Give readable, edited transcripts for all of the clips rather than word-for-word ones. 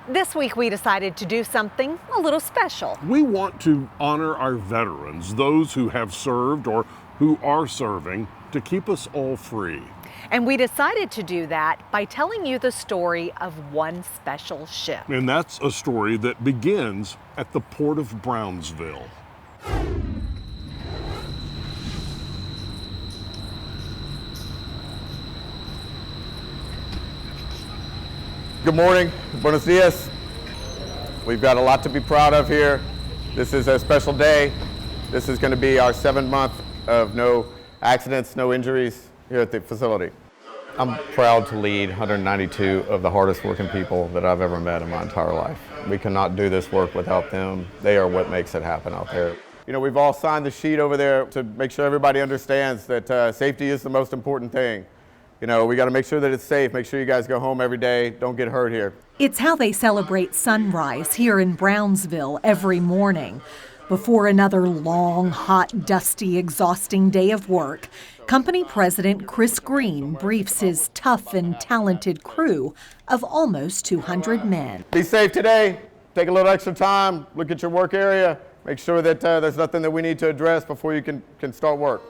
This week we decided to do something a little special. We want to honor our veterans, those who have served or who are serving, to keep us all free. And we decided to do that by telling you the story of one special ship. And that's a story that begins at the Port of Brownsville. Good morning, buenos dias. We've got a lot to be proud of here. This is a special day. This is going to be our 7th month of no accidents, no injuries here at the facility. I'm proud to lead 192 of the hardest working people that I've ever met in my entire life. We cannot do this work without them. They are what makes it happen out there. You know, we've all signed the sheet over there to make sure everybody understands that safety is the most important thing. You know, we got to make sure that it's safe, make sure you guys go home every day, don't get hurt here. It's how they celebrate sunrise here in Brownsville every morning. Before another long, hot, dusty, exhausting day of work, company president Chris Green briefs his tough and talented crew of almost 200 men. Be safe today, take a little extra time, look at your work area, make sure that there's nothing that we need to address before you can start work.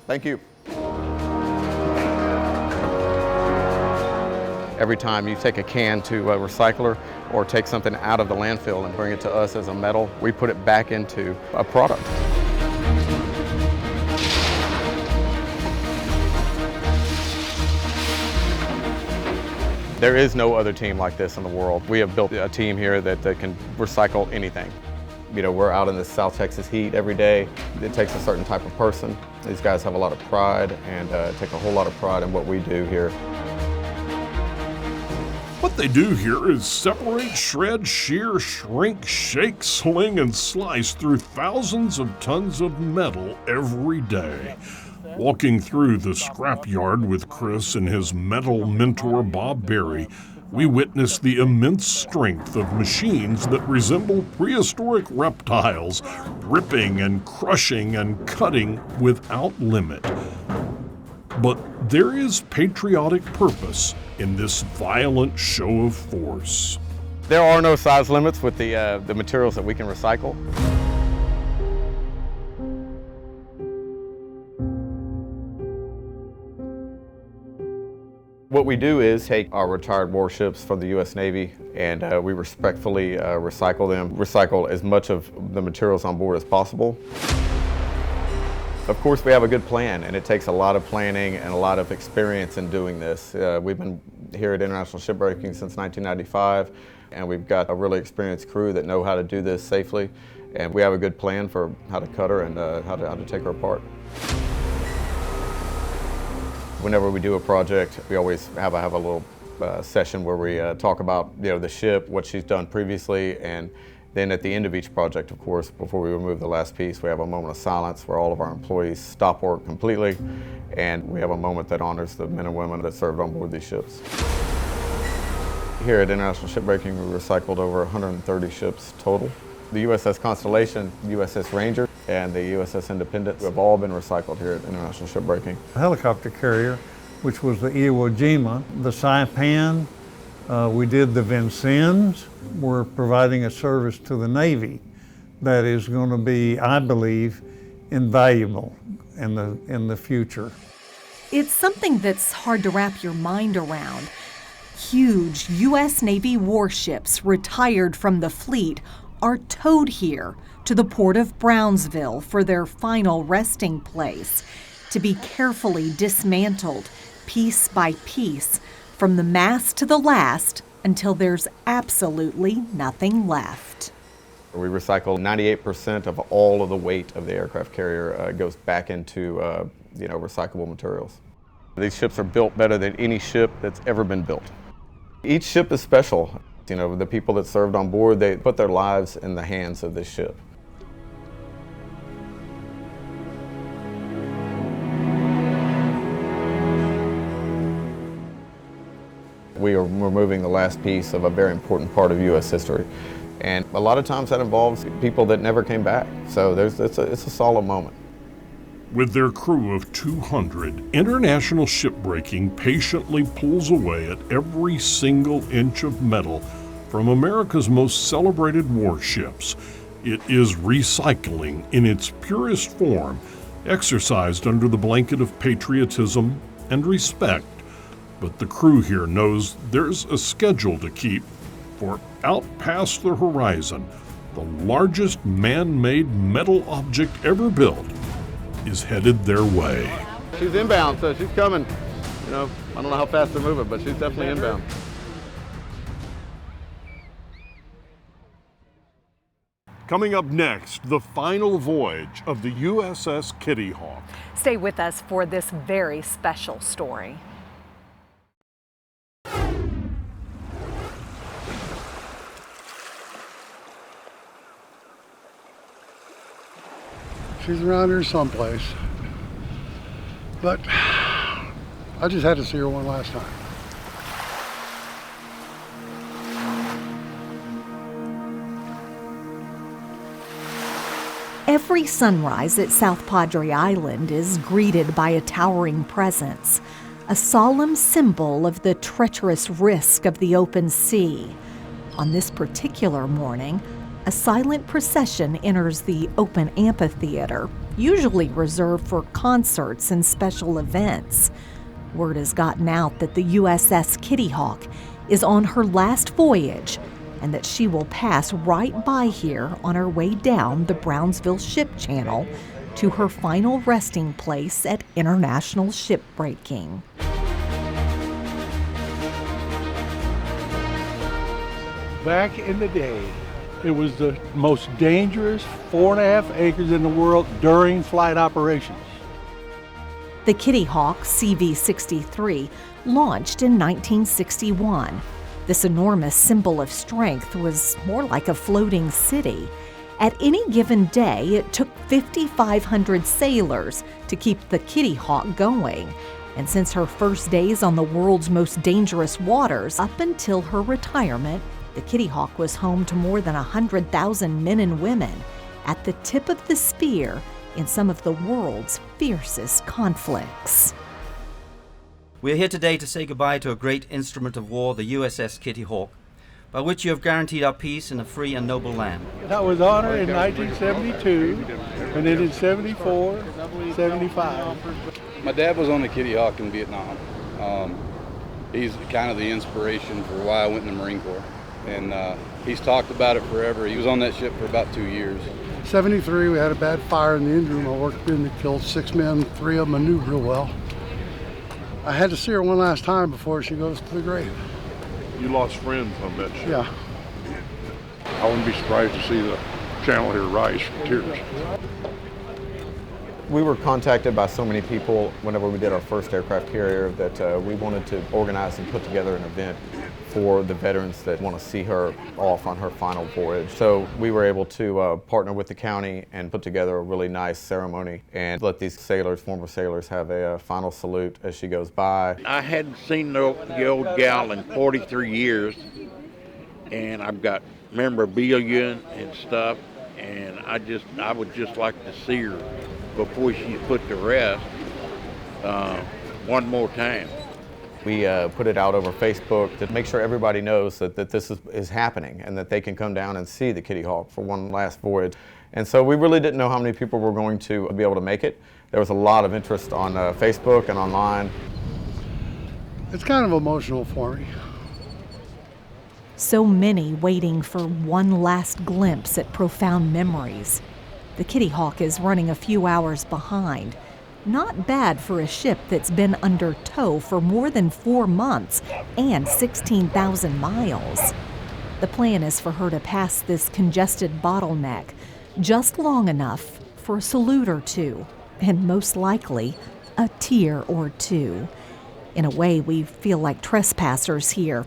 Thank you. Every time you take a can to a recycler or take something out of the landfill and bring it to us as a metal, we put it back into a product. There is no other team like this in the world. We have built a team here that can recycle anything. You know, we're out in the South Texas heat every day. It takes a certain type of person. These guys have a lot of pride and take a whole lot of pride in what we do here. What they do here is separate, shred, shear, shrink, shake, sling, and slice through thousands of tons of metal every day. Walking through the scrapyard with Chris and his metal mentor Bob Berry, we witness the immense strength of machines that resemble prehistoric reptiles, ripping and crushing and cutting without limit. But there is patriotic purpose in this violent show of force. There are no size limits with the materials that we can recycle. What we do is take our retired warships from the U.S. Navy and we respectfully recycle them, recycle as much of the materials on board as possible. Of course, we have a good plan, and it takes a lot of planning and a lot of experience in doing this. We've been here at International Shipbreaking since 1995, and we've got a really experienced crew that know how to do this safely, and we have a good plan for how to cut her and how to take her apart. Whenever we do a project, we always have a little session where we talk about the ship, what she's done previously, and then at the end of each project, of course, before we remove the last piece, we have a moment of silence where all of our employees stop work completely, and we have a moment that honors the men and women that served on board these ships. Here at International Shipbreaking, we recycled over 130 ships total. The USS Constellation, USS Ranger, and the USS Independence have all been recycled here at International Shipbreaking. The helicopter carrier, which was the Iwo Jima, the Saipan, we did the Vincennes. We're providing a service to the Navy that is going to be, I believe, invaluable in the future. It's something that's hard to wrap your mind around. Huge U.S. Navy warships retired from the fleet are towed here to the Port of Brownsville for their final resting place, to be carefully dismantled piece by piece from the mast to the last until there's absolutely nothing left. We recycle 98% of all of the weight of the aircraft carrier goes back into recyclable materials. These ships are built better than any ship that's ever been built. Each ship is special. You know, the people that served on board, they put their lives in the hands of this ship. We are removing the last piece of a very important part of U.S. history. And a lot of times that involves people that never came back. So it's a solemn moment. With their crew of 200, International Shipbreaking patiently pulls away at every single inch of metal from America's most celebrated warships. It is recycling in its purest form, exercised under the blanket of patriotism and respect. But the crew here knows there's a schedule to keep, for out past the horizon, the largest man-made metal object ever built is headed their way. She's inbound, so she's coming. You know, I don't know how fast they're moving, but she's definitely inbound. Coming up next, the final voyage of the USS Kitty Hawk. Stay with us for this very special story. She's around here someplace, but I just had to see her one last time. Every sunrise at South Padre Island is greeted by a towering presence, a solemn symbol of the treacherous risk of the open sea. On this particular morning, a silent procession enters the open amphitheater, usually reserved for concerts and special events. Word has gotten out that the USS Kitty Hawk is on her last voyage and that she will pass right by here on her way down the Brownsville ship channel to her final resting place at International Shipbreaking. Back in the day, it was the most dangerous 4.5 acres in the world during flight operations. The Kitty Hawk CV-63 launched in 1961. This enormous symbol of strength was more like a floating city. At any given day, it took 5,500 sailors to keep the Kitty Hawk going. And since her first days on the world's most dangerous waters, up until her retirement, the Kitty Hawk was home to more than 100,000 men and women at the tip of the spear in some of the world's fiercest conflicts. We're here today to say goodbye to a great instrument of war, the USS Kitty Hawk, by which you have guaranteed our peace in a free and noble land. That was honored in 1972, and then in 74, 75. My dad was on the Kitty Hawk in Vietnam. He's kind of the inspiration for why I went in the Marine Corps. And he's talked about it forever. He was on that ship for about 2 years. 73, we had a bad fire in the engine room. I worked in, it killed 6 men, 3 of them I knew real well. I had to see her one last time before she goes to the grave. You lost friends on that ship. Yeah. I wouldn't be surprised to see the channel here rise from tears. We were contacted by so many people whenever we did our first aircraft carrier that we wanted to organize and put together an event for the veterans that want to see her off on her final voyage. So we were able to partner with the county and put together a really nice ceremony and let these sailors, former sailors, have a final salute as she goes by. I hadn't seen the old gal in 43 years, and I've got memorabilia and stuff, and I would just like to see her before she's put to rest one more time. We put it out over Facebook to make sure everybody knows that this is happening and that they can come down and see the Kitty Hawk for one last voyage. And so we really didn't know how many people were going to be able to make it. There was a lot of interest on Facebook and online. It's kind of emotional for me. So many waiting for one last glimpse at profound memories. The Kitty Hawk is running a few hours behind. Not bad for a ship that's been under tow for more than 4 months and 16,000 miles. The plan is for her to pass this congested bottleneck just long enough for a salute or two, and most likely a tear or two. In a way, we feel like trespassers here.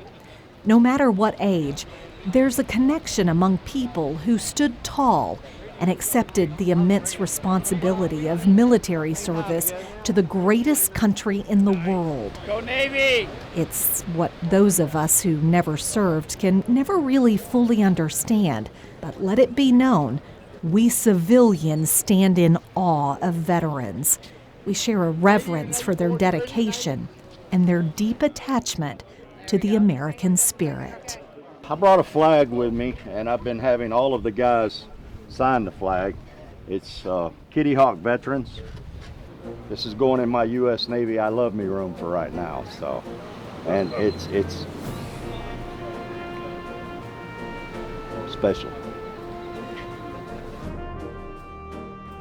No matter what age, there's a connection among people who stood tall and accepted the immense responsibility of military service to the greatest country in the world. Go Navy! It's what those of us who never served can never really fully understand, but let it be known, we civilians stand in awe of veterans. We share a reverence for their dedication and their deep attachment to the American spirit. I brought a flag with me, and I've been having all of the guys sign the flag. It's Kitty Hawk Veterans. This is going in my U.S. Navy I Love Me room for right now. So, and it's special.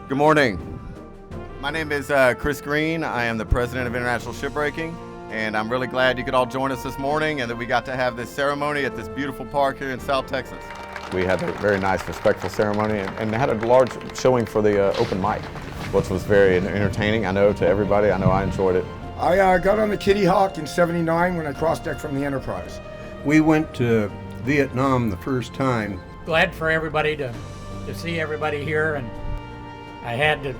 Good morning. My name is Chris Green. I am the president of International Shipbreaking, and I'm really glad you could all join us this morning and that we got to have this ceremony at this beautiful park here in South Texas. We had a very nice, respectful ceremony and had a large showing for the open mic, which was very entertaining, I know, to everybody. I know I enjoyed it. I got on the Kitty Hawk in '79 when I crossed deck from the Enterprise. We went to Vietnam the first time. Glad for everybody to see everybody here, and I had to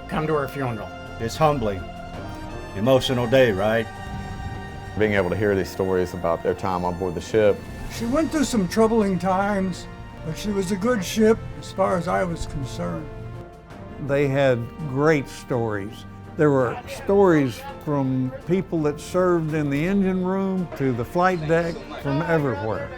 come to her funeral. It's humbling, emotional day, right? Being able to hear these stories about their time on board the ship. She went through some troubling times, but she was a good ship as far as I was concerned. They had great stories. There were stories from people that served in the engine room to the flight deck, from everywhere.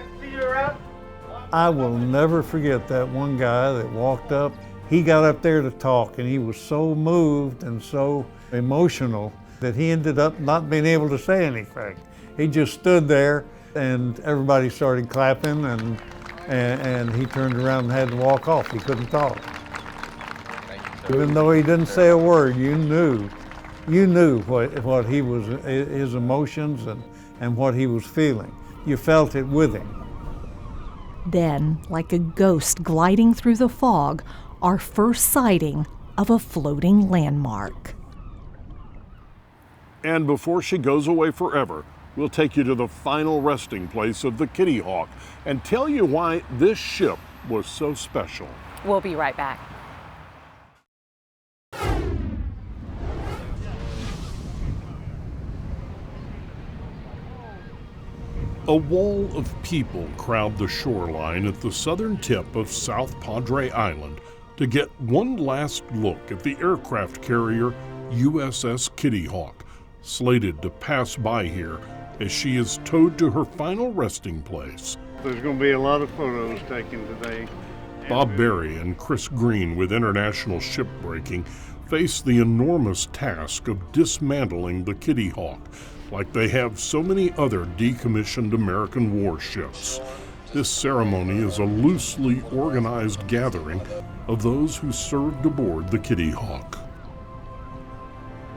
I will never forget that one guy that walked up. He got up there to talk, and he was so moved and so emotional that he ended up not being able to say anything. He just stood there, and everybody started clapping, and he turned around and had to walk off. He couldn't talk. Even though he didn't say a word, you knew what he was, his emotions and what he was feeling. You felt it with him. Then, like a ghost gliding through the fog, our first sighting of a floating landmark. And before she goes away forever, we'll take you to the final resting place of the Kitty Hawk and tell you why this ship was so special. We'll be right back. A wall of people crowd the shoreline at the southern tip of South Padre Island to get one last look at the aircraft carrier USS Kitty Hawk, slated to pass by here as she is towed to her final resting place. There's going to be a lot of photos taken today. Bob Berry and Chris Green with International Shipbreaking face the enormous task of dismantling the Kitty Hawk, like they have so many other decommissioned American warships. This ceremony is a loosely organized gathering of those who served aboard the Kitty Hawk.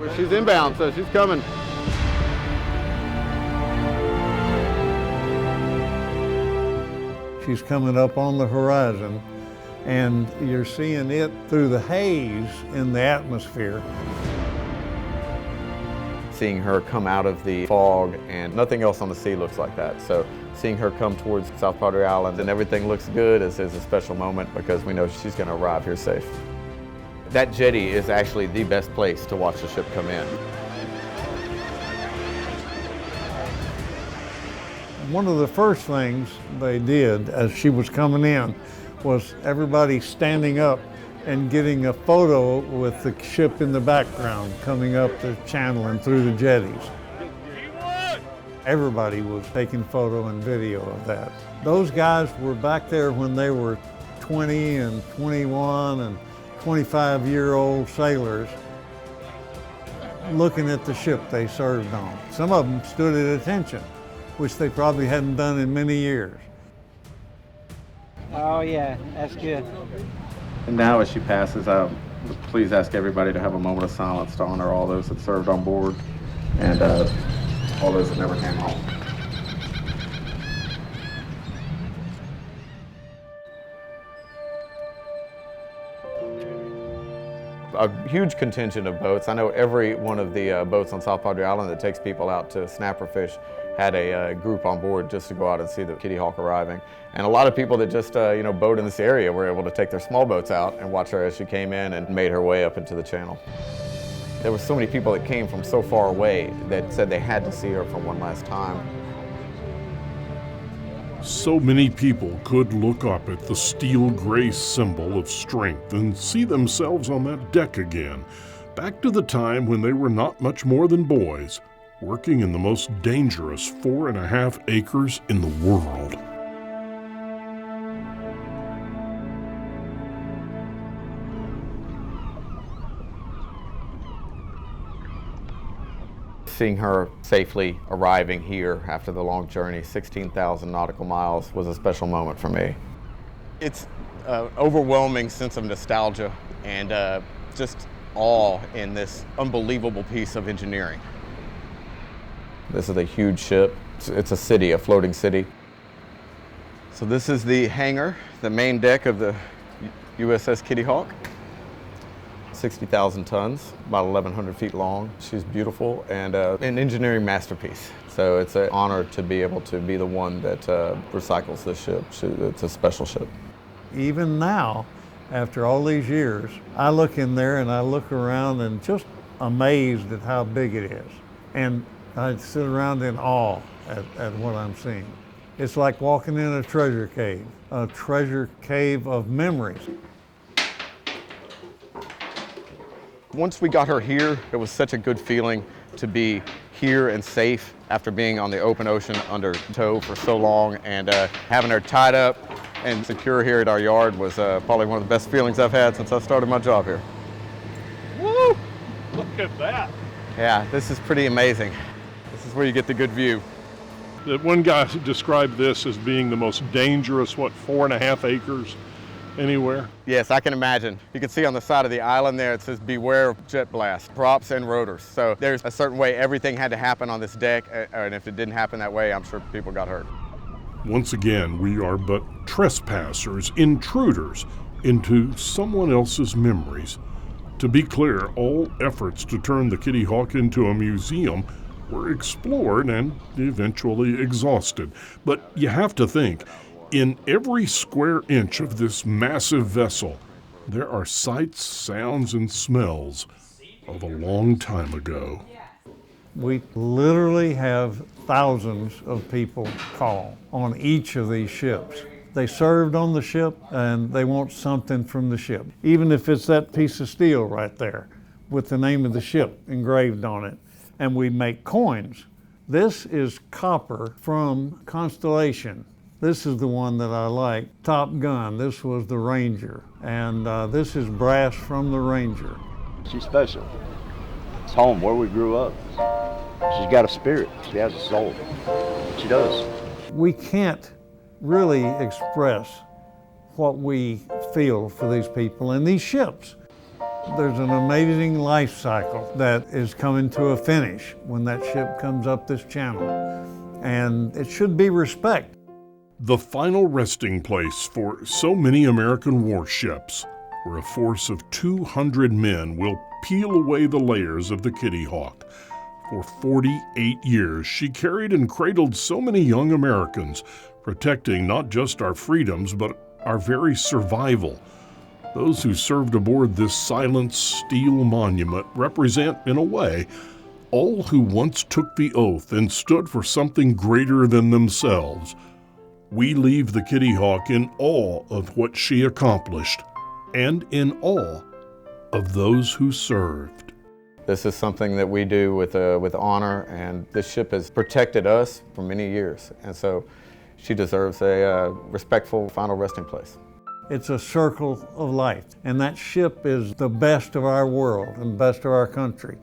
Well, she's inbound, so she's coming. She's coming up on the horizon, and you're seeing it through the haze in the atmosphere. Seeing her come out of the fog, and nothing else on the sea looks like that. So seeing her come towards South Padre Island and everything looks good is a special moment because we know she's going to arrive here safe. That jetty is actually the best place to watch the ship come in. One of the first things they did as she was coming in was everybody standing up and getting a photo with the ship in the background coming up the channel and through the jetties. Everybody was taking photo and video of that. Those guys were back there when they were 20 and 21 and 25-year-old sailors looking at the ship they served on. Some of them stood at attention, which they probably hadn't done in many years. Oh yeah, that's good. And now as she passes out, please ask everybody to have a moment of silence to honor all those that served on board and all those that never came home. A huge contingent of boats. I know every one of the boats on South Padre Island that takes people out to snapper fish had a group on board just to go out and see the Kitty Hawk arriving. And a lot of people that just boat in this area were able to take their small boats out and watch her as she came in and made her way up into the channel. There were so many people that came from so far away that said they had to see her for one last time. So many people could look up at the steel gray symbol of strength and see themselves on that deck again, back to the time when they were not much more than boys, working in the most dangerous 4.5 acres in the world. just seeing her safely arriving here after the long journey, 16,000 nautical miles, was a special moment for me. It's an overwhelming sense of nostalgia and just awe in this unbelievable piece of engineering. This is a huge ship. It's a city, a floating city. So this is the hangar, the main deck of the USS Kitty Hawk. 60,000 tons, about 1,100 feet long. She's beautiful and an engineering masterpiece. So it's an honor to be able to be the one that recycles this ship. It's a special ship. Even now, after all these years, I look in there and I look around and just amazed at how big it is. And I sit around in awe at what I'm seeing. It's like walking in a treasure cave of memories. Once we got her here, it was such a good feeling to be here and safe after being on the open ocean under tow for so long, and having her tied up and secure here at our yard was probably one of the best feelings I've had since I started my job here. Woo! Look at that. Yeah, this is pretty amazing. This is where you get the good view. One guy described this as being the most dangerous, 4.5 acres anywhere? Yes, I can imagine. You can see on the side of the island there, it says beware of jet blast, props and rotors. So there's a certain way everything had to happen on this deck, and if it didn't happen that way, I'm sure people got hurt. Once again, we are but trespassers, intruders into someone else's memories. To be clear, all efforts to turn the Kitty Hawk into a museum were explored and eventually exhausted. But you have to think, in every square inch of this massive vessel, there are sights, sounds, and smells of a long time ago. We literally have thousands of people call on each of these ships. They served on the ship and they want something from the ship. Even if it's that piece of steel right there with the name of the ship engraved on it. And we make coins. This is copper from Constellation. This is the one that I like. Top Gun, this was the Ranger. And this is brass from the Ranger. She's special. It's home, where we grew up. She's got a spirit. She has a soul. She does. We can't really express what we feel for these people and these ships. There's an amazing life cycle that is coming to a finish when that ship comes up this channel. And it should be respect. The final resting place for so many American warships, where a force of 200 men will peel away the layers of the Kitty Hawk. For 48 years, she carried and cradled so many young Americans, protecting not just our freedoms, but our very survival. Those who served aboard this silent steel monument represent, in a way, all who once took the oath and stood for something greater than themselves. We leave the Kitty Hawk in awe of what she accomplished, and in awe of those who served. This is something that we do with honor, and this ship has protected us for many years, and so she deserves a respectful final resting place. It's a circle of life, and that ship is the best of our world and best of our country.